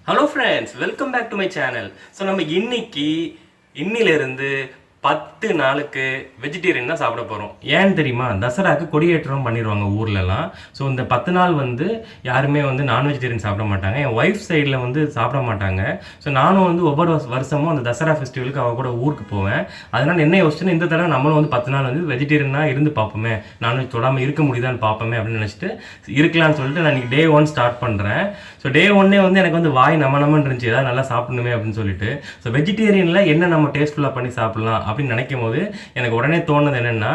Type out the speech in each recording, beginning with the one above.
Hello friends, welcome back to my channel. So நம்ம இன்னிலிருந்து 10 நாளுக்கு வெஜிடேரியன் தான் சாப்பிட போகிறோம். ஏன்னு தெரியுமா? தசராக்கு கொடியேற்றம் பண்ணிடுவாங்க ஊர்லலாம். ஸோ இந்த 10 நாள் யாருமே நான் வெஜிடேரியன் சாப்பிட மாட்டாங்க. என் ஒய்ஃப் சைடில் சாப்பிட மாட்டாங்க. ஸோ நானும் ஒவ்வொரு வருஷமும் அந்த தசரா ஃபெஸ்டிவலுக்கு அவள் கூட ஊருக்கு போவேன். அதனால் என்ன யோசிச்சுன்னா இந்த தடவை நம்மளும் 10 நாள் வெஜிடேரியனாக இருந்து பார்ப்போமே, நான்வெஜ் தொடாமல் இருக்க முடியுதான்னு பார்ப்போமே அப்படின்னு நினச்சிட்டு இருக்கலாம்னு சொல்லிட்டு நான் இன்றைக்கி டே 1 ஸ்டார்ட் பண்ணுறேன். ஸோ டே 1 எனக்கு வாய் நம்மன்னு இருந்துச்சு, ஏதாவது நல்லா சாப்பிடணுமே அப்படின்னு சொல்லிட்டு. ஸோ வெஜிடேரியனில் என்ன நம்ம டேஸ்ட்ஃபுல்லாக பண்ணி சாப்பிட்லாம் அப்படின்னு நினைக்கும் போது எனக்கு உடனே தோணுது என்னென்னா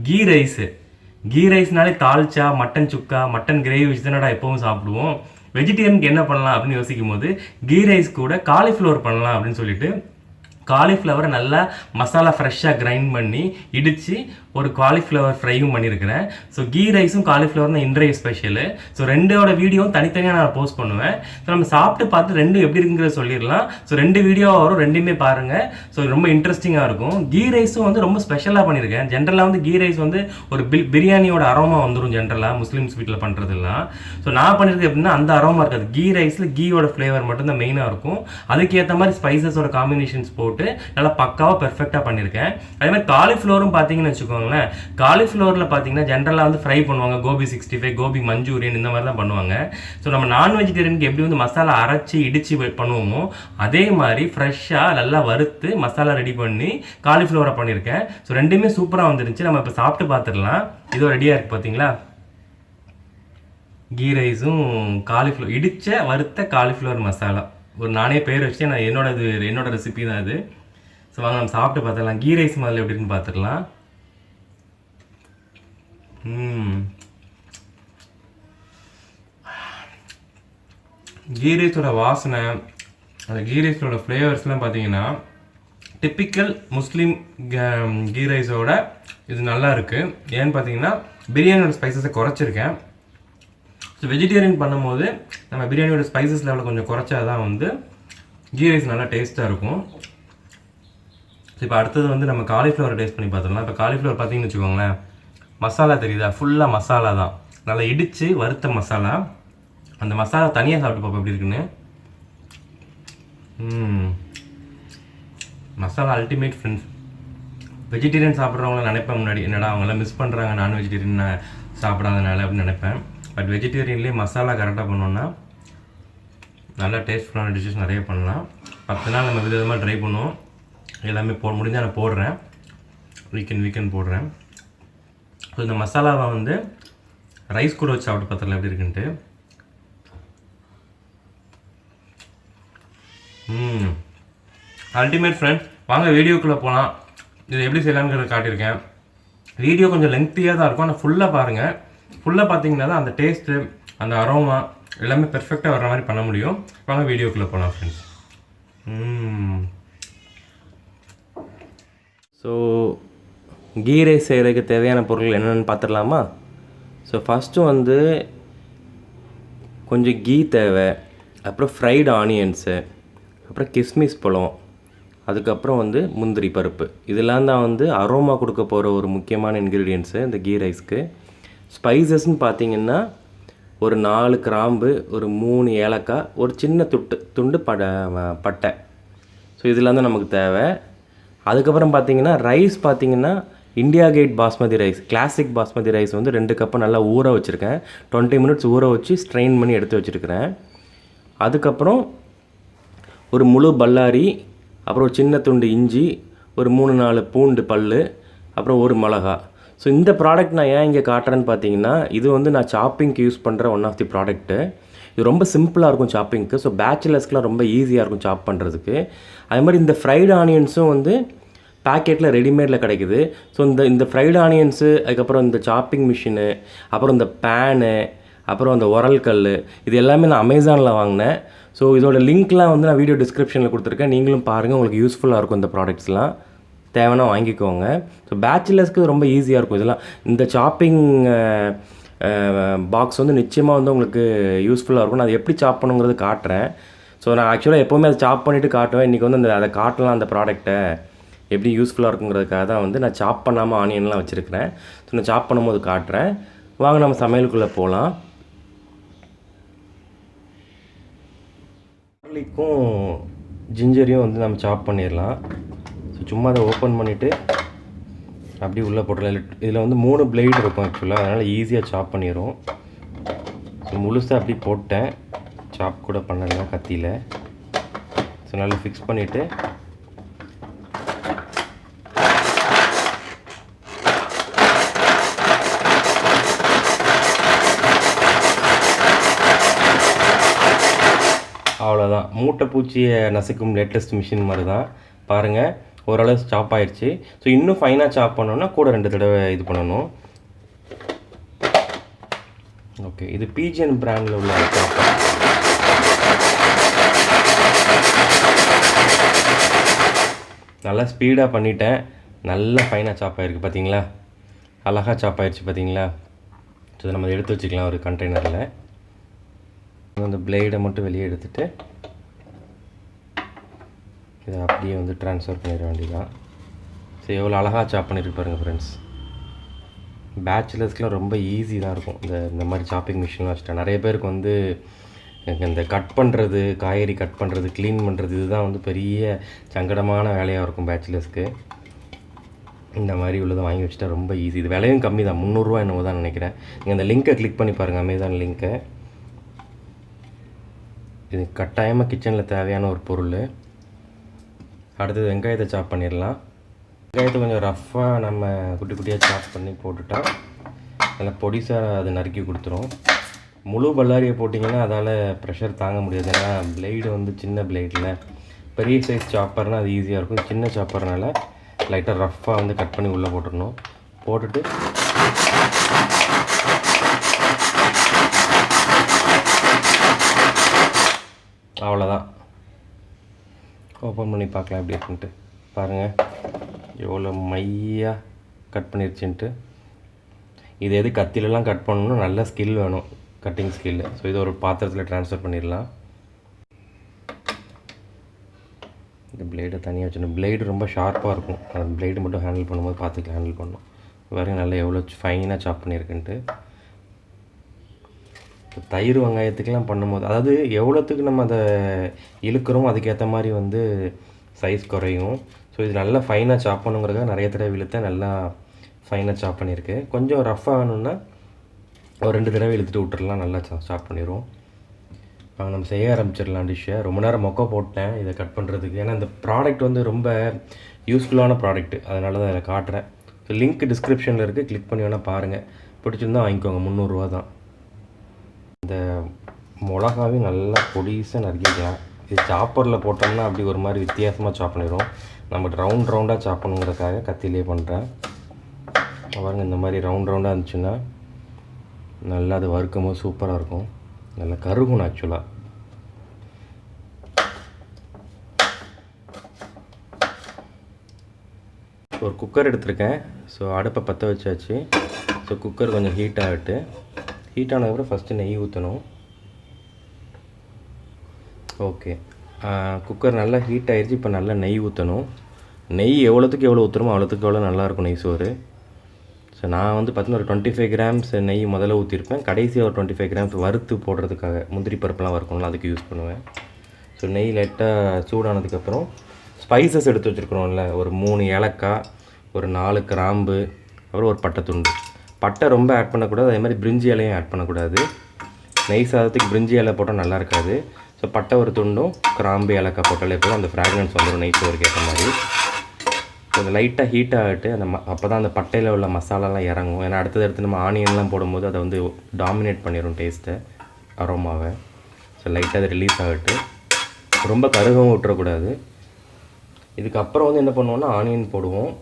கீ ரைஸ்னாலே தால்ச்சா, மட்டன் சுக்கா, மட்டன் கிரேவி வச்சு தானடா எப்பவும் சாப்பிடுவோம். வெஜிடேரியனுக்கு என்ன பண்ணலாம் அப்படின்னு யோசிக்கும் போது கீ ரைஸ் கூட காலிஃப்ளவர் பண்ணலாம் அப்படின்னு சொல்லிட்டு காலிஃப்ளவரை நல்லா மசாலா ஃப்ரெஷ்ஷாக கிரைண்ட் பண்ணி இடித்து ஒரு காலிஃப்ளவர் ஃப்ரையும் பண்ணியிருக்கிறேன். ஸோ கீ ரைஸும் காலிஃப்ளவர்னு இன்றைய ஸ்பெஷலு. ஸோ ரெண்டோட வீடியோவும் தனித்தனியாக நான் போஸ்ட் பண்ணுவேன். ஸோ நம்ம சாப்பிட்டு பார்த்து ரெண்டும் எப்படி இருக்குங்கிறத சொல்லிடலாம். ஸோ 2 வீடியோ வரும், ரெண்டுமே பாருங்கள். ஸோ ரொம்ப இன்ட்ரெஸ்டிங்காக இருக்கும். கீ ரைஸும் ரொம்ப ஸ்பெஷலாக பண்ணியிருக்கேன். ஜென்ரலாக கீ ரைஸ் ஒரு பிரியாணியோட அரோமா வந்துடும் ஜென்ரலாக முஸ்லீம்ஸ் வீட்டில் பண்ணுறதுலாம். ஸோ நான் பண்ணியிருக்கேன் எப்படின்னா அந்த அரோமா இருக்காது. கீ ரைஸில் கீயோட ஃப்ளேவர் மட்டும்தான் மெயினாக இருக்கும். அதுக்கேற்ற மாதிரி ஸ்பைசஸோட காம்பினேஷன்ஸ் போட்டு நல்லா பக்காவாக பெர்ஃபெக்டாக பண்ணியிருக்கேன். அதே மாதிரி காலிஃப்ளவரும் பார்த்தீங்கன்னு வச்சுக்கோங்களேன். காலிஃப்ளவரில் பார்த்தீங்கன்னா ஜென்ரலாக ஃப்ரை பண்ணுவாங்க. கோபி 65, கோபி மஞ்சூரியன் இந்த மாதிரி தான் பண்ணுவாங்க. ஸோ நம்ம நான் வெஜிடேரியனுக்கு எப்படி மசாலா அரைச்சி இடித்து பண்ணுவோமோ அதே மாதிரி ஃப்ரெஷ்ஷாக நல்லா வறுத்து மசாலா ரெடி பண்ணி காலிஃப்ளவரை பண்ணியிருக்கேன். ஸோ ரெண்டுமே சூப்பராக வந்துருந்துச்சு. நம்ம இப்போ சாப்பிட்டு பார்த்துடலாம். இதோ ரெடியாக இருக்குது பார்த்தீங்களா? கீ ரைஸும் காலிஃப்ளவர் இடித்த வறுத்த காலிஃப்ளவர் மசாலா. நானே பேர் வச்சு நான் என்னோட ரெசிபி தான் அது. ஸோ வாங்க நம்ம சாப்பிட்டு பார்த்துடலாம். கீ ரைஸ் முதல்ல எப்படின்னு பார்த்துடலாம். கீ ரைஸோட வாசனை, அந்த கீ ரைஸோட ஃப்ளேவர்ஸ்லாம் பார்த்தீங்கன்னா டிப்பிக்கல் முஸ்லீம் கீ ரைஸோட இது நல்லா இருக்குது. ஏன்னு பார்த்தீங்கன்னா பிரியாணியோட ஸ்பைசஸை குறைச்சிருக்கேன். ஸோ வெஜிடேரியன் பண்ணும்போது நம்ம பிரியாணியோட ஸ்பைசஸ் லெவலில் கொஞ்சம் குறைச்சா தான் கீ ரைஸ் நல்லா டேஸ்ட்டாக இருக்கும். ஸோ இப்போ அடுத்தது நம்ம காலிஃப்ளவர் டேஸ்ட் பண்ணி பார்த்துடலாம். இப்போ காலிஃப்ளவர் பார்த்தீங்கன்னு வச்சுக்கோங்களேன், மசாலா தெரியுதா? ஃபுல்லாக மசாலா தான், நல்லா இடித்து வறுத்த மசாலா. அந்த மசாலா தனியாக சாப்பிட்டு பார்ப்போம் எப்படி இருக்குன்னு. Masala ultimate friends. வெஜிடேரியன் சாப்பிட்றவங்கள நினைப்பேன் முன்னாடி, என்னடா அவங்களாம் மிஸ் பண்ணுறாங்க நான் வெஜிடேரியன் சாப்பிடாதனால அப்படின்னு நினைப்பேன். பட் வெஜிடேரியன்லேயே மசாலா கரெக்டாக பண்ணோன்னா நல்லா டேஸ்ட்ஃபுல்லான டிஷ்ஷஸ் நிறைய பண்ணலாம். 10 நாள் நம்ம விதமாக ட்ரை பண்ணுவோம். எல்லாமே முடிஞ்சால் நான் போடுறேன், வீக்கெண்ட் போடுறேன். ஸோ இந்த மசாலாவை ரைஸ் கூட வச்சு சாப்பிட்டு பார்த்துடலாம் எப்படி இருக்குன்ட்டு. Ultimate friends. வாங்க வீடியோக்குள்ளே போகலாம். இது எப்படி செய்யலாம்ங்கிறத காட்டியிருக்கேன். வீடியோ கொஞ்சம் லெங்க்த்தியாக தான் இருக்கும், ஆனால் ஃபுல்லாக பாருங்கள். ஃபுல்லாக பார்த்தீங்கன்னா தான் அந்த டேஸ்ட்டு, அந்த அரோமா எல்லாமே பெர்ஃபெக்டாக வர்ற மாதிரி பண்ண முடியும். வாங்க வீடியோக்குள்ளே போகலாம் ஃப்ரெண்ட்ஸ். ஸோ கீ ரைஸ் செய்கிறதுக்கு தேவையான பொருட்கள் என்னென்னு பார்த்துடலாமா? ஸோ ஃபஸ்ட்டு கொஞ்சம் கீ தேவை, அப்புறம் ஃப்ரைடு ஆனியன்ஸு, அப்புறம் கிஸ்மிஸ் பழம், அதுக்கப்புறம் முந்திரி பருப்பு. இதெல்லாம் தான் அரோமா கொடுக்க போகிற ஒரு முக்கியமான இன்க்ரீடியன்ஸு இந்த கீ ரைஸ்க்கு. ஸ்பைசஸ்ன்னு பார்த்தீங்கன்னா ஒரு 4 கிராம்பு, ஒரு 3 ஏலக்காய், ஒரு சின்ன துண்டு பட்டை. ஸோ இதெல்லாம் தான் நமக்கு தேவை. அதுக்கப்புறம் பார்த்தீங்கன்னா ரைஸ் பார்த்தீங்கன்னா India Gate basmati rice, classic basmati rice 2 cup நல்லா ஊற வச்சுருக்கேன். 20 மினிட்ஸ் ஊற வச்சு ஸ்ட்ரெயின் பண்ணி எடுத்து வச்சுருக்கிறேன். அதுக்கப்புறம் ஒரு முழு பல்லாரி, அப்புறம் ஒரு சின்ன துண்டு இஞ்சி, ஒரு 3-4 பூண்டு பல், அப்புறம் ஒரு மிளகா. ஸோ இந்த ப்ராடக்ட் நான் ஏன் இங்கே காட்டுறேன்னு பார்த்தீங்கன்னா இது நான் சாப்பிங்க்கு யூஸ் பண்ணுற ஒன் ஆஃப் தி ப்ராடக்ட்டு. இது ரொம்ப சிம்பிளாக இருக்கும் சாப்பிங்க்கு. ஸோ பேச்சுலர்ஸ்க்குலாம் ரொம்ப ஈஸியாக இருக்கும் சாப் பண்ணுறதுக்கு. அது மாதிரி இந்த ஃப்ரைடு ஆனியன்ஸும் பேக்கெட்டில் ரெடிமேடில் கிடைக்குது. ஸோ இந்த ஃப்ரைடு ஆனியன்ஸு, அதுக்கப்புறம் இந்த சாப்பிங் மிஷினு, அப்புறம் இந்த பேனு, அப்புறம் அந்த உரல் கல், இது எல்லாமே நான் அமேசானில் வாங்கினேன். ஸோ இதோட லிங்க்லாம் நான் வீடியோ டிஸ்கிரிப்ஷனில் கொடுத்துருக்கேன். நீங்களும் பாருங்கள், உங்களுக்கு யூஸ்ஃபுல்லாக இருக்கும் இந்த ப்ராடக்ட்ஸ்லாம். தேவைன்னா வாங்கிக்கோங்க. ஸோ பேச்சுலர்ஸ்க்கு ரொம்ப ஈஸியாக இருக்கும் இதெல்லாம். இந்த சாப்பிங் பாக்ஸ் நிச்சயமாக உங்களுக்கு யூஸ்ஃபுல்லாக இருக்கும். நான் அதை எப்படி சாப் பண்ணுங்கிறது காட்டுறேன். ஸோ நான் ஆக்சுவலாக எப்போவுமே அதை சாப் பண்ணிவிட்டு காட்டுவேன். இன்றைக்கி அதை காட்டலாம், அந்த ப்ராடக்ட்டை எப்படி யூஸ்ஃபுல்லாக இருக்குங்கிறதுக்காக தான் நான் சாப் பண்ணாமல் ஆனியன்லாம் வச்சுருக்கிறேன். ஸோ நான் சாப் பண்ணும்போது காட்டுறேன். வாங்க நம்ம சமையலுக்குள்ளே போகலாம். garlicக்கும் ஜிஞ்சரையும் வந்து நம்ம சாப் பண்ணிடலாம். ஸோ சும்மா அதை ஓப்பன் பண்ணிவிட்டு அப்படி உள்ளே போட்டுடலாம். இதில் வந்து 3 பிளேடு இருக்கும் ஆக்சுவலாக, அதனால் ஈஸியாக சாப் பண்ணிடும். முழுசாக அப்படி போட்டேன், சாப் கூட பண்ணல கத்தியில். ஸோ நல்லா ஃபிக்ஸ் பண்ணிவிட்டு அவ்வளோதான். மூட்டை பூச்சியை நசுக்கும் லேட்டஸ்ட் மிஷின் மாதிரி தான். பாருங்கள், ஓரளவு சாப் ஆயிடுச்சு. ஸோ இன்னும் ஃபைனாக சாப் பண்ணோன்னா கூட 2 தடவை இது பண்ணணும். ஓகே, இது பிஜிஎன் பிராண்டில் உள்ள சாப்பர். நல்லா ஸ்பீடாக பண்ணிட்டேன். நல்லா ஃபைனாக சாப் ஆகிருக்கு பார்த்தீங்களா, அழகாக சாப் ஆகிடுச்சு பார்த்தீங்களா. ஸோ நம்ம எடுத்து வச்சுக்கலாம் ஒரு கண்டெய்னரில். அந்த பிளேடை மட்டும் வெளியே எடுத்துகிட்டு இதை அப்படியே வந்து ட்ரான்ஸ்ஃபர் பண்ணிட வேண்டியதான். ஸோ எவ்வளோ அழகாக சாப் பண்ணியிருக்கு பாருங்கள் ஃப்ரெண்ட்ஸ். பேச்சுலர்ஸ்க்குலாம் ரொம்ப ஈஸி தான் இருக்கும் இந்த மாதிரி சாப்பிங் மிஷின்லாம் வச்சுட்டேன். நிறைய பேருக்கு வந்து இந்த கட் பண்ணுறது, காய்கறி கட் பண்ணுறது, க்ளீன் பண்ணுறது, இதுதான் வந்து பெரிய சங்கடமான வேலையாக இருக்கும் பேச்சுலர்ஸ்க்கு. இந்த மாதிரி உள்ளதை வாங்கி வச்சுட்டா ரொம்ப ஈஸி. இது விலையும் கம்மி தான், 300 ரூபா என்னவோ தான் நினைக்கிறேன். நீங்கள் அந்த லிங்க்கை கிளிக் பண்ணி பாருங்கள், அமேசான் லிங்க்கை. இது கட்டாயமாக கிச்சனில் தேவையான ஒரு பொருள். அடுத்தது வெங்காயத்தை சாப் பண்ணிடலாம். வெங்காயத்தை கொஞ்சம் ரஃப்பாக நம்ம குட்டி குட்டியாக சாப் பண்ணி போட்டுட்டா நல்லா பொடிசாக அது நறுக்கி கொடுத்துரும். முழு பல்லாரியை போட்டிங்கன்னா அதால் ப்ரெஷர் தாங்க முடியாது. ஏன்னா பிளேடு வந்து சின்ன பிளேடில், பெரிய சைஸ் சாப்பர்னால் அது ஈஸியாக இருக்கும். சின்ன சாப்பர்னால லைட்டாக ரஃப்பாக வந்து கட் பண்ணி உள்ளே போட்டுடணும். போட்டுட்டு அவ்வளோதான். ஓப்பன் பண்ணி பார்க்கலாம் எப்படி இருக்குன்ட்டு. பாருங்கள் எவ்வளோ மையாக கட் பண்ணிருச்சுன்ட்டு. இது எது கத்திலெலாம் கட் பண்ணணும்னா நல்ல ஸ்கில் வேணும், கட்டிங் ஸ்கில்லு. ஸோ இது ஒரு பாத்திரத்தில் ட்ரான்ஸ்ஃபர் பண்ணிடலாம். இந்த பிளேடை தனியாக வச்சிடணும். பிளேடு ரொம்ப ஷார்ப்பாக இருக்கும், அந்த பிளேடு மட்டும் ஹேண்டில் பண்ணும்போது பார்த்துக்கலாம் ஹேண்டில் பண்ணணும். பாருங்கள் நல்லா எவ்வளோ ஃபைனாக சாப் பண்ணியிருக்குன்ட்டு. தயிர் வெங்காயத்துக்கெலாம் பண்ணும்போது, அதாவது எவ்வளோத்துக்கு நம்ம அதை இழுக்கிறோமோ அதுக்கேற்ற மாதிரி வந்து சைஸ் குறையும். ஸோ இது நல்லா ஃபைனாக சாப் பண்ணுங்கிறதுக்காக நிறைய தடவை இழுத்தேன், நல்லா ஃபைனாக சாப் பண்ணியிருக்கு. கொஞ்சம் ரஃப்பாக வேணும்னா ஒரு 2 தடவை இழுத்துட்டு விட்டுறலாம், நல்லா சாப் பண்ணிடுவோம். நம்ம செய்ய ஆரம்பிச்சிடலாம் டிஷ்ஷை. ரொம்ப நேரம் மொக்க போட்டேன் இதை கட் பண்ணுறதுக்கு, ஏன்னா இந்த ப்ராடக்ட் வந்து ரொம்ப யூஸ்ஃபுல்லான ப்ராடக்ட்டு, அதனால தான் இதில் காட்டுறேன். ஸோ லிங்க் டிஸ்கிரிப்ஷனில் இருக்குது, கிளிக் பண்ணி வேணால் பாருங்கள். பிடிச்சிருந்தா வாங்கிக்கோங்க, 300 ரூபா தான். இந்த மிளகாவையும் நல்லா பொடிசாக நறுக்கிக்கலாம். இது சாப்பரில் போட்டோம்னா அப்படி ஒரு மாதிரி வித்தியாசமாக சாப் பண்ணிடும். நம்ம ரவுண்டாக சாப் பண்ணுங்கிறதுக்காக கத்திலே பண்ணுறேன். பாருங்க, இந்த மாதிரி ரவுண்டாக இருந்துச்சுன்னா நல்லா அது வறுக்கும் போது சூப்பராக இருக்கும். நல்லா கருகணும் ஆக்சுவலாக. ஒரு குக்கர் எடுத்திருக்கேன். ஸோ அடுப்பை பற்ற வச்சாச்சு. ஸோ குக்கர் கொஞ்சம் ஹீட் ஆகிட்டு, ஹீட் ஆனதுக்கப்புறம் ஃபஸ்ட்டு நெய் ஊற்றணும். ஓகே, குக்கர் நல்லா ஹீட் ஆகிடுச்சு. இப்போ நல்லா நெய் ஊற்றணும். நெய் எவ்வளோத்துக்கு எவ்வளோ ஊற்றுறோமோ அவ்வளோத்துக்கு எவ்வளோ நல்லாயிருக்கும் நெய் சோறு. ஸோ நான் வந்து பார்த்தீங்கன்னா ஒரு 25 கிராம்ஸ் நெய் முதல்ல ஊற்றிருப்பேன். கடைசியாக ஒரு 25 கிராம்ஸ் வறுத்து போடுறதுக்காக, முந்திரி பருப்புலாம் வறுக்கணும்ல, அதுக்கு யூஸ் பண்ணுவேன். ஸோ நெய் லைட்டாக சூடானதுக்கப்புறம் ஸ்பைசஸ் எடுத்து வச்சுருக்குறோம்ல, ஒரு 3 ஏலக்காய், ஒரு 4 கிராம்பு, அப்புறம் ஒரு பட்டை துண்டு. பட்டை ரொம்ப ஆட் பண்ணக்கூடாது, அதே மாதிரி பிரிஞ்சி இலையும் ஆட் பண்ணக்கூடாது. நெய் சாதத்துக்கு பிரிஞ்சி இலை போட்டால் நல்லா இருக்காது. ஸோ பட்டை ஒரு துண்டும், கிராம்பு, ஏலக்காய் போட்டாலே போதும். அந்த ஃப்ராக்ரன்ஸ் வந்துடும் நெய் சோறுக்கு ஏற்ற மாதிரி. அது லைட்டாக ஹீட் ஆகிட்டு அந்த அப்போ தான் அந்த பட்டையில் உள்ள மசாலாலாம் இறங்கும். ஏன்னா அடுத்தது நம்ம ஆனியன்லாம் போடும்போது அதை வந்து டாமினேட் பண்ணிடும் டேஸ்ட்டை, அரோமாவை. ஸோ லைட்டாக அது ரிலீஸ் ஆகிட்டு, ரொம்ப கருகவும் விட்டுறக்கூடாது. இதுக்கப்புறம் வந்து என்ன பண்ணுவோம்னா ஆனியன் போடுவோம்.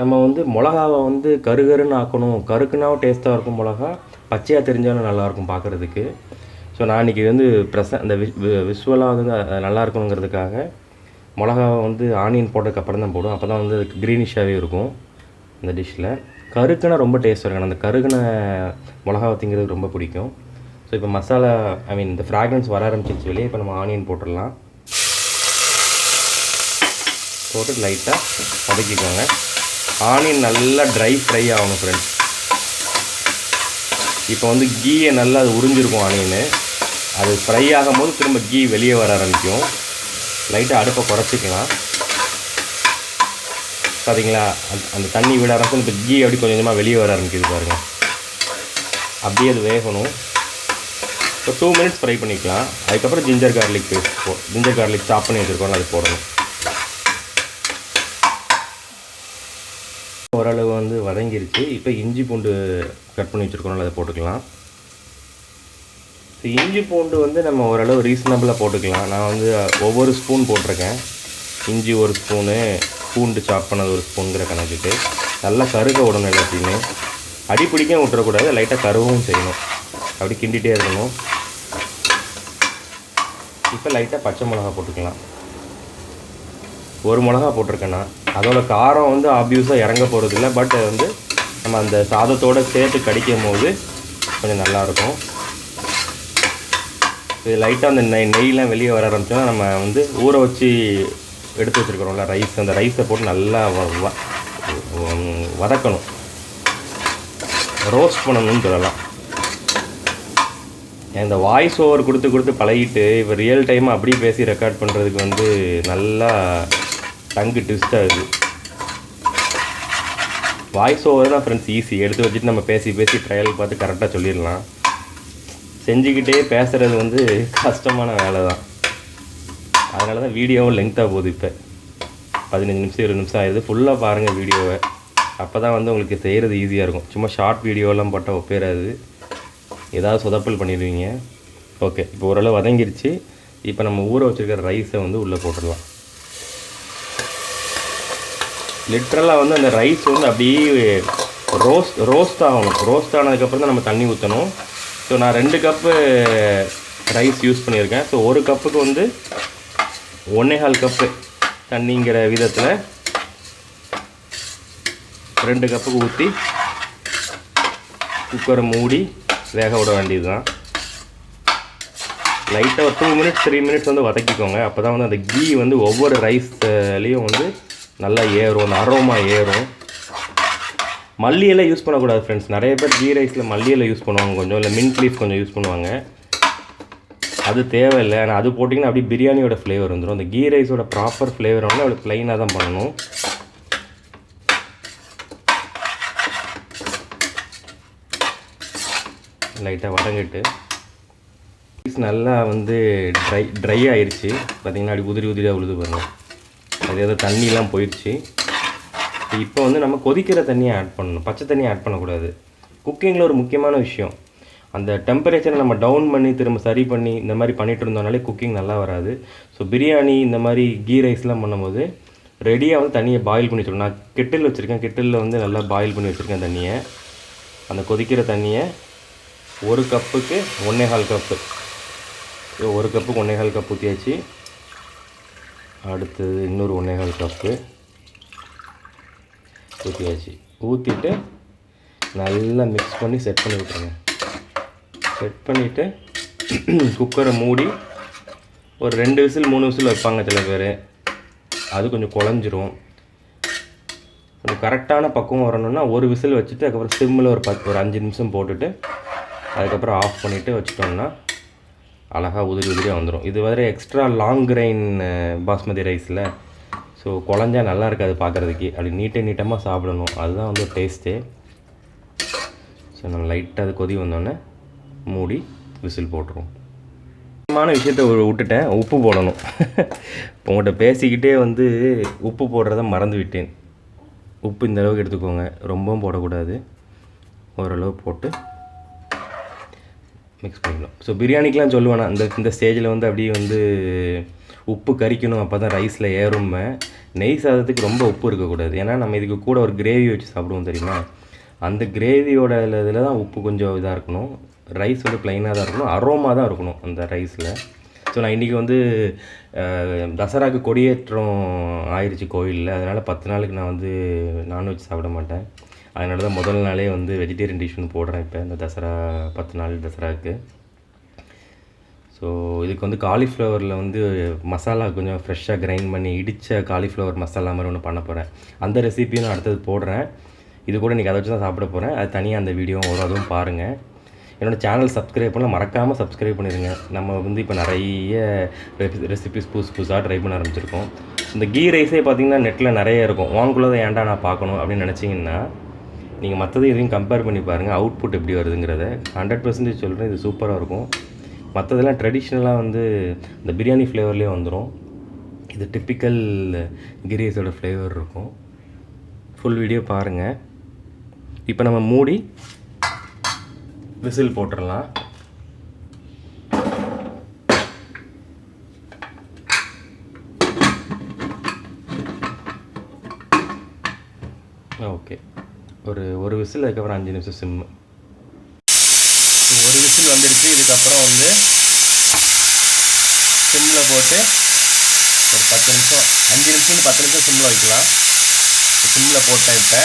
நம்ம வந்து மிளகாவை வந்து கருகருன்னு ஆக்கணும், கருக்குனாவும் டேஸ்ட்டாக இருக்கும் மிளகா, பச்சையாக தெரிஞ்சாலும் நல்லாயிருக்கும் பார்க்குறதுக்கு. ஸோ நான் இன்றைக்கி வந்து அந்த விஷுவலாக வந்து நல்லா இருக்கணுங்கிறதுக்காக மிளகாவை வந்து ஆனியன் போட்டதுக்கப்புறம் தான் போடுவோம். அப்போ தான் வந்து அதுக்கு க்ரீனிஷாகவே இருக்கும் இந்த டிஷ்ஷில். கருக்குனா ரொம்ப டேஸ்ட் இருக்கும். அந்த கருகுன மிளகாவை திங்கிறது ரொம்ப பிடிக்கும். ஸோ இப்போ மசாலா இந்த ஃப்ராக்ரன்ஸ் வர ஆரம்பிச்சிருச்சு வெளியே. இப்போ நம்ம ஆனியன் போட்டுடலாம். போட்டு லைட்டாக வதக்கிக்கோங்க. ஆனியன் நல்லா ட்ரை ஃப்ரை ஆகணும் ஃப்ரெண்ட்ஸ். இப்போ வந்து கீயை நல்லா அது உறிஞ்சிருக்கும் ஆனியனு. அது ஃப்ரை ஆகும்போது திரும்ப கீ வெளியே வர ஆரம்பிக்கும். லைட்டாக அடுப்பை குறைச்சிக்கலாம். பார்த்தீங்களா, அந்த தண்ணி விட ஆரம்பிச்சு இப்போ கீ அப்படி கொஞ்சம் கொஞ்சமாக வெளியே வர ஆரம்பிக்குது பாருங்கள். அப்படியே அது வேகணும். இப்போ 2 மினிட்ஸ் ஃப்ரை பண்ணிக்கலாம். அதுக்கப்புறம் ginger garlic paste ginger garlic chop பண்ணி வச்சுருக்கோம், அது போடணும். ஓரளவு வந்து வதங்கிருச்சு. இப்போ இஞ்சி பூண்டு கட் பண்ணி வச்சுருக்கோம், அதை போட்டுக்கலாம். இஞ்சி பூண்டு வந்து நம்ம ஓரளவு ரீசனபிளாக போட்டுக்கலாம். நான் வந்து ஒவ்வொரு ஸ்பூன் போட்டிருக்கேன். இஞ்சி 1 ஸ்பூனு, பூண்டு சாப் பண்ணது 1 ஸ்பூனுங்கிற கணக்குக்கு. நல்லா கருக விடணும், எல்லாத்தையுமே அடி பிடிக்க விட்டுறக்கூடாது, லைட்டாக கருவும் செய்யணும். அப்படி கிண்டிகிட்டே இருக்கணும். இப்போ லைட்டாக பச்சை மிளகா போட்டுக்கலாம். 1 மிளகா போட்டிருக்கேன்னா அதோட காரம் வந்து ஆப்வியஸாக இறங்க போகிறதில்ல. பட் வந்து நம்ம அந்த சாதத்தோடு சேர்த்து கடிக்கும் போது கொஞ்சம் நல்லாயிருக்கும். இது லைட்டாக அந்த நெய்லாம் வெளியே வர ஆரம்பிச்சோன்னா நம்ம வந்து ஊற வச்சு எடுத்து வச்சுருக்கிறோம்ல ரைஸ், அந்த ரைஸை போட்டு நல்லா வதக்கணும், ரோஸ்ட் பண்ணணும்னு சொல்லலாம். இந்த வாய்ஸ் ஓவர் கொடுத்து பழகிட்டு இப்போ ரியல் டைமாக அப்படியே பேசி ரெக்கார்ட் பண்ணுறதுக்கு வந்து நல்லா டங்கு ட்விஸ்ட் ஆகுது. வாய்ஸ் ஓவர் தான் ஃப்ரெண்ட்ஸ் ஈஸி, எடுத்து வச்சுட்டு நம்ம பேசி ட்ரையல் பார்த்து கரெக்டாக சொல்லிடலாம். செஞ்சுக்கிட்டே பேசுகிறது வந்து கஷ்டமான வேலை தான். அதனால தான் வீடியோவும் லெங்க்த்தாக போகுது. இப்போ 15 நிமிஷம் 20 நிமிஷம் ஆயிடுது. ஃபுல்லாக பாருங்கள் வீடியோவை, அப்போ தான் வந்து உங்களுக்கு செய்கிறது ஈஸியாக இருக்கும். சும்மா ஷார்ட் வீடியோலாம் போட்டால் ஒப்பேறாது, ஏதாவது சொதப்பல் பண்ணிடுவீங்க. ஓகே, இப்போ ஓரளவு வதங்கிருச்சு. இப்போ நம்ம ஊற வச்சுருக்கிற ரைஸை வந்து உள்ளே போட்டுடலாம். லிட்ரலாக வந்து அந்த ரைஸ் வந்து அப்படியே ரோஸ்ட் ஆகணும். ரோஸ்ட் ஆனதுக்கப்புறம் தான் நம்ம தண்ணி ஊற்றணும். ஸோ நான் 2 கப்பு ரைஸ் யூஸ் பண்ணியிருக்கேன். ஸோ 1 கப்புக்கு வந்து 1.25 கப்பு தண்ணிங்கிற விதத்தில் 2 கப்புக்கு ஊற்றி குக்கரை மூடி வேக விட வேண்டியது தான். லைட்டாக ஒரு 2 மினிட்ஸ் 3 மினிட்ஸ் வந்து வதக்கிக்கோங்க. அப்போ தான் வந்து அந்த கீ வந்து ஒவ்வொரு ரைஸ்லேயும் வந்து நல்லா ஏறும், அந்த அரோமா ஏறும். மல்லியெல்லாம் யூஸ் பண்ணக்கூடாது ஃப்ரெண்ட்ஸ். நிறைய பேர் கீ ரைஸில் மல்லியெல்லாம் யூஸ் பண்ணுவாங்க கொஞ்சம், இல்லை மின்ட் லீஃப் கொஞ்சம் யூஸ் பண்ணுவாங்க. அது தேவையில்லை. ஆனால் அது போட்டிங்கன்னா அப்படியே பிரியாணியோட ஃப்ளேவர் வந்துடும். அந்த கீ ரைஸோட ப்ராப்பர் ஃப்ளேவர் வந்து அப்படி ப்ளைனாக தான் பண்ணணும். லைட்டாக வதங்கிட்டு ரைஸ் நல்லா வந்து ட்ரை ஆயிடுச்சு. பார்த்திங்கன்னா அப்படி உதிரியாக உழுது பாருங்கள். அது ஏதோ தண்ணியெலாம் போயிடுச்சு. இப்போ வந்து நம்ம கொதிக்கிற தண்ணியை ஆட் பண்ணணும், பச்சை தண்ணியை ஆட் பண்ணக்கூடாது. குக்கிங்கில் ஒரு முக்கியமான விஷயம், அந்த டெம்பரேச்சரை நம்ம டவுன் பண்ணி திரும்ப சரி பண்ணி இந்த மாதிரி பண்ணிகிட்டு இருந்தோம்னாலே குக்கிங் நல்லா வராது. ஸோ பிரியாணி இந்த மாதிரி கீ ரைஸ்லாம் பண்ணும்போது ரெடியாக வந்து தண்ணியை பாயில் பண்ணி வச்சுருக்கோம். நான் கெட்டில் வச்சுருக்கேன், கெட்டிலில் வந்து நல்லா பாயில் பண்ணி வச்சுருக்கேன் தண்ணியை. அந்த கொதிக்கிற தண்ணியை 1 கப்புக்கு 1.25 கப்பு, 1 கப்புக்கு 1.25 கப் ஊற்றியாச்சு. அடுத்தது இன்னொரு 1.25 கப்பு ஊற்றியாச்சு. ஊற்றிட்டு நல்லா மிக்ஸ் பண்ணி செட் பண்ணி விட்டுருங்க. செட் பண்ணிவிட்டு குக்கரை மூடி ஒரு 2 விசில் 3 விசில் வைப்பாங்க சில பேர். அது கொஞ்சம் குழஞ்சிரும். கொஞ்சம் கரெக்டான பக்குவம் வரணும்னா 1 விசில் வச்சுட்டு அதுக்கப்புறம் சிம்மில் ஒரு 5 நிமிஷம் போட்டுட்டு அதுக்கப்புறம் ஆஃப் பண்ணிவிட்டு வச்சிட்டோம்னா அழகாக உதிரியாக வந்துடும். இது வேறு எக்ஸ்ட்ரா லாங் கிரைன் பாஸ்மதி ரைஸில். ஸோ குழஞ்சா நல்லா இருக்காது பார்க்குறதுக்கு, அப்படி நீட்டமாக சாப்பிடணும், அதுதான் வந்து டேஸ்ட்டே. ஸோ நம்ம லைட்டாக அது கொதி வந்தோடனே மூடி விசில் போட்டுருவோம். முக்கியமான விஷயத்தை விட்டுட்டேன், உப்பு போடணும். உங்கள்கிட்ட பேசிக்கிட்டே வந்து உப்பு போடுறத மறந்து விட்டேன். உப்பு இந்த அளவுக்கு எடுத்துக்கோங்க, ரொம்பவும் போடக்கூடாது, ஓரளவு போட்டு மிக்ஸ் பண்ணிக்கணும். ஸோ பிரியாணிக்கெலாம் சொல்லுவேன் நான் இந்த ஸ்டேஜில் வந்து அப்படியே வந்து உப்பு கறிக்கணும், அப்போ தான் ரைஸில் ஏறுமே. நெய் சாதத்துக்கு ரொம்ப உப்பு இருக்கக்கூடாது, ஏன்னா நம்ம இதுக்கு கூட ஒரு கிரேவி வச்சு சாப்பிடுவோம் தெரியுமா, அந்த கிரேவியோட இதில் தான் உப்பு கொஞ்சம் இதாக இருக்கணும். ரைஸ் வந்து ப்ளைனாக தான் இருக்கணும், அரோமா தான் இருக்கணும் அந்த ரைஸில். ஸோ நான் இன்றைக்கி வந்து தசராக்கு கொடியேற்றம் ஆயிடுச்சு கோயிலில், அதனால் 10 நாளுக்கு நான் வந்து நான்வெஜ் சாப்பிட மாட்டேன். அதனால தான் முதல் நாளே வந்து வெஜிடேரியன் டிஷ்னு போடுறேன் இப்போ இந்த தசரா 10 நாள் தசராவுக்கு. ஸோ இதுக்கு வந்து காலிஃப்ளவரில் வந்து மசாலா கொஞ்சம் ஃப்ரெஷ்ஷாக கிரைண்ட் பண்ணி இடித்த காலிஃப்ளவர் மசாலா மாதிரி ஒன்று பண்ண போகிறேன். அந்த ரெசிபியும் நான் அடுத்தது போடுறேன். இது கூட இன்றைக்கி அதை வச்சு தான் சாப்பிட போகிறேன். அது தனியாக அந்த வீடியோவும் வரும், அதுவும் பாருங்கள். என்னோடய சேனல் சப்ஸ்கிரைப் பண்ணல, மறக்காமல் சப்ஸ்கிரைப் பண்ணிடுங்க. நம்ம வந்து இப்போ நிறைய ரெசிபிஸ் புதுசாக ட்ரை பண்ண ஆரம்பிச்சிருக்கோம். இந்த கீ ரைஸே பார்த்திங்கன்னா நெட்டில் நிறைய இருக்கும். வாங்குள்ளதை ஏன்டா நான் பார்க்கணும் அப்படின்னு நினச்சிங்கன்னா நீங்கள் மற்றது எதையும் கம்பேர் பண்ணி பாருங்கள், அவுட்புட் எப்படி வருதுங்கிறத. 100% சொல்கிறேன், இது சூப்பராக இருக்கும். மற்றதெல்லாம் ட்ரெடிஷ்னலாக வந்து இந்த பிரியாணி ஃப்ளேவர்லேயே வந்துடும். இது டிப்பிக்கல் கீ ரைஸோட ஃப்ளேவர் இருக்கும். ஃபுல் வீடியோ பாருங்கள். இப்போ நம்ம மூடி விசில் போட்டுடலாம். ஓகே, ஒரு விசில், அதுக்கப்புறம் 5 நிமிஷம் சிம்மு. ஒரு விசில் வந்துடுச்சு. இதுக்கப்புறம் வந்து சிம்மில் போட்டு ஒரு 10 நிமிஷம், 5 நிமிஷம் 10 நிமிஷம் சிம்மில் வைக்கலாம். சிம்மில் போட்டேன் இப்போ.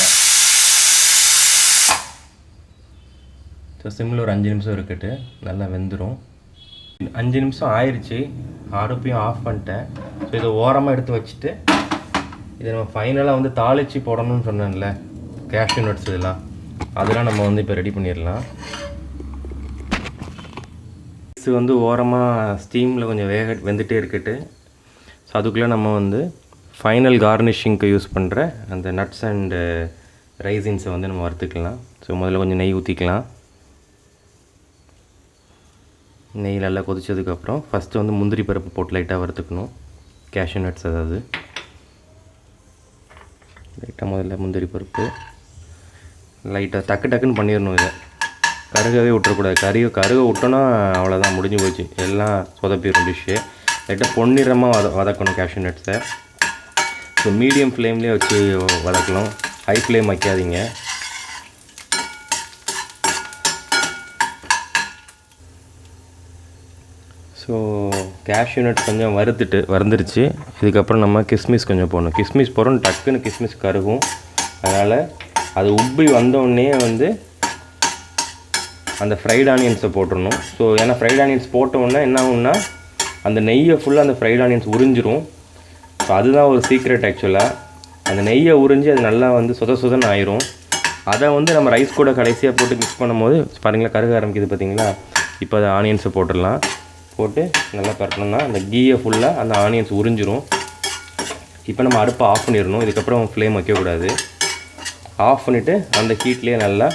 ஸோ சிம்மில் ஒரு 5 நிமிஷம் இருக்கட்டு, நல்லா வெந்துடும். 5 நிமிஷம் ஆயிடுச்சு, அடுப்பையும் ஆஃப் பண்ணிட்டேன். ஸோ இதை ஓரமாக எடுத்து வச்சுட்டு இதை நம்ம ஃபைனலாக வந்து தாளித்து போடணும்னு சொன்னேன்ல, கேஷ்யூ நட்ஸ் அதெல்லாம் நம்ம வந்து இப்போ ரெடி பண்ணிடலாம். இது வந்து ஓரமாக ஸ்டீமில் கொஞ்சம் வெந்துகிட்டே இருக்கட்டு. ஸோ அதுக்குள்ளே நம்ம வந்து ஃபைனல் கார்னிஷிங்க்கு யூஸ் பண்ணுற அந்த நட்ஸ் அண்டு ரைசின்ஸை வந்து நம்ம வறுத்துக்கலாம். ஸோ முதல்ல கொஞ்சம் நெய் ஊற்றிக்கலாம். நெய் நல்லா கொதிச்சதுக்கப்புறம் ஃபஸ்ட்டு வந்து முந்திரி பருப்பு போட்டு லைட்டாக வறுத்துக்கணும். கேஷ்யூ நட்ஸ், அதாவது லைட்டாக முதல்ல முந்திரி பருப்பு லைட்டாக டக்குன்னு பண்ணிடணும். இதை கருகவே விட்டுறக்கூடாது. கருக விட்டோன்னா அவ்வளோதான், முடிஞ்சு போச்சு, எல்லாம் சொதப்பிடும் டிஷ்ஷு. லைட்டாக பொன்னிறமாக வதக்கணும் கேஷ்யூ நட்ஸை. ஸோ மீடியம் ஃப்ளேம்லேயே வச்சு வதக்கணும், ஹை ஃப்ளேம் வைக்காதீங்க. ஸோ கேஷ்யூ நட்ஸ் கொஞ்சம் வறுந்துருச்சு. இதுக்கப்புறம் நம்ம கிஸ்மிஸ் கொஞ்சம் போடணும். கிஸ்மிஸ் போடுறோம், டக்குன்னு கிஸ்மிஸ் கருகும். அதனால் அது உப்பி வந்தோடனே வந்து அந்த ஃப்ரைட் ஆனியன்ஸை போட்டுடணும். ஸோ ஏன்னா ஃப்ரைட் ஆனியன்ஸ் போட்டோடனே என்ன ஆகும்னா அந்த நெய்யை ஃபுல்லாக அந்த ஃப்ரைட் ஆனியன்ஸ் உறிஞ்சிரும். ஸோ அதுதான் ஒரு சீக்ரெட் ஆக்சுவலாக. அந்த நெய்யை உறிஞ்சி அது நல்லா வந்து சொதன்னு ஆயிரும். அதை வந்து நம்ம ரைஸ் கூட கடைசியாக போட்டு மிக்ஸ் பண்ணும்போது பாருங்களா, கருக ஆரம்பிக்குது பார்த்தீங்களா. இப்போ அதை ஆனியன்ஸை போட்டுடலாம். போட்டு நல்லா பரட்டணும்னா அந்த கீயை ஃபுல்லாக அந்த ஆனியன்ஸ் உறிஞ்சிரும். இப்போ நம்ம அடுப்பை ஆஃப் பண்ணிடணும். இதுக்கப்புறம் ஃப்ளேம் வைக்கக்கூடாது. ஆஃப் பண்ணிவிட்டு அந்த ஹீட்லேயே நல்லா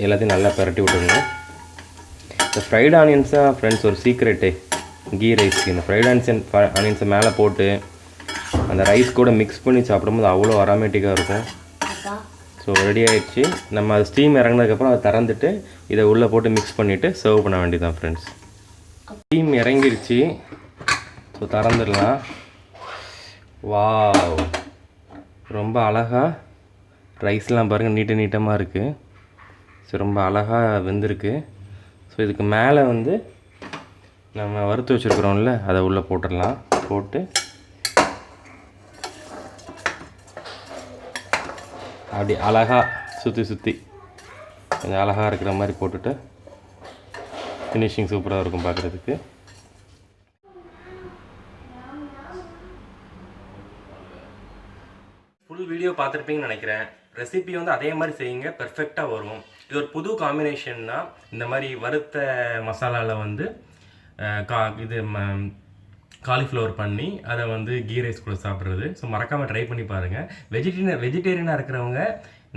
எல்லாத்தையும் நல்லா பரட்டி விட்டுருணும். இந்த ஃப்ரைட் ஆனியன்ஸ் தான் ஃப்ரெண்ட்ஸ் ஒரு சீக்ரெட்டு கீ ரைஸ்க்கு. இந்த ஃப்ரைட் ஆனியன்ஸை மேலே போட்டு அந்த ரைஸ் கூட மிக்ஸ் பண்ணி சாப்பிடும்போது அவ்வளோ அரோமேட்டிக்காக இருக்கும். ஸோ ரெடி ஆகிடுச்சு. நம்ம அது ஸ்டீம் இறங்கினதுக்கப்புறம் அதை திறந்துட்டு இதை உள்ளே போட்டு மிக்ஸ் பண்ணிவிட்டு சர்வ் பண்ண வேண்டியதான் ஃப்ரெண்ட்ஸ். ஸ்டீம் இறங்கிடுச்சு. ஸோ திறந்துடலாம். வாவ், ரொம்ப அழகாக ரைஸ்லாம் பாருங்கள், நீட்டமாக இருக்குது. ஸோ ரொம்ப அழகாக வெந்திருக்கு. ஸோ இதுக்கு மேலே வந்து நம்ம வறுத்து வச்சுருக்குறோம்ல, அதை உள்ளே போட்டுடலாம். போட்டு அப்படி அழகாக சுற்றி கொஞ்சம் அழகாக இருக்கிற மாதிரி போட்டுட்டு ஃபினிஷிங் சூப்பராக இருக்கும் பார்க்குறதுக்கு. ஃபுல் வீடியோ பார்த்துருப்பீங்கன்னு நினைக்கிறேன். ரெசிபி வந்து அதே மாதிரி செய்யுங்க, பெர்ஃபெக்டாக வரும். இது ஒரு புது காம்பினேஷன்னா இந்த மாதிரி வறுத்த மசாலாவில் வந்து காலிஃப்ளவர் பண்ணி அதை வந்து கீ ரைஸ் கூட சாப்பிட்றது. ஸோ மறக்காமல் ட்ரை பண்ணி பாருங்கள். வெஜிடேரியனாக இருக்கிறவங்க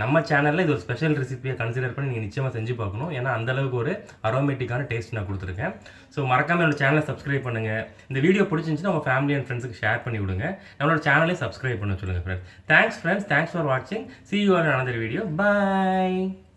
நம்ம சேனலில் இது ஒரு ஸ்பெஷல் ரெசிபியை கன்சிடர் பண்ணி நீங்கள் நிச்சயமாக செஞ்சு பார்க்கணும். ஏன்னா அந்தளவுக்கு ஒரு அரோமேட்டிக்கான டேஸ்ட் நான் கொடுத்துருக்கேன். ஸோ மறக்காமல் என்னோட சேனலை சப்ஸ்கிரைப் பண்ணுங்கள். இந்த வீடியோ பிடிச்சிருந்துச்சுன்னா உங்கள் ஃபேமிலி அண்ட் ஃப்ரெண்ட்ஸுக்கு ஷேர் பண்ணி விடுங்க. நம்மளோட சேனலே சப்ஸ்கிரைப் பண்ண சொல்லுங்கள் friends. Thanks friends, thanks for வாட்சிங். See you on another video. Bye.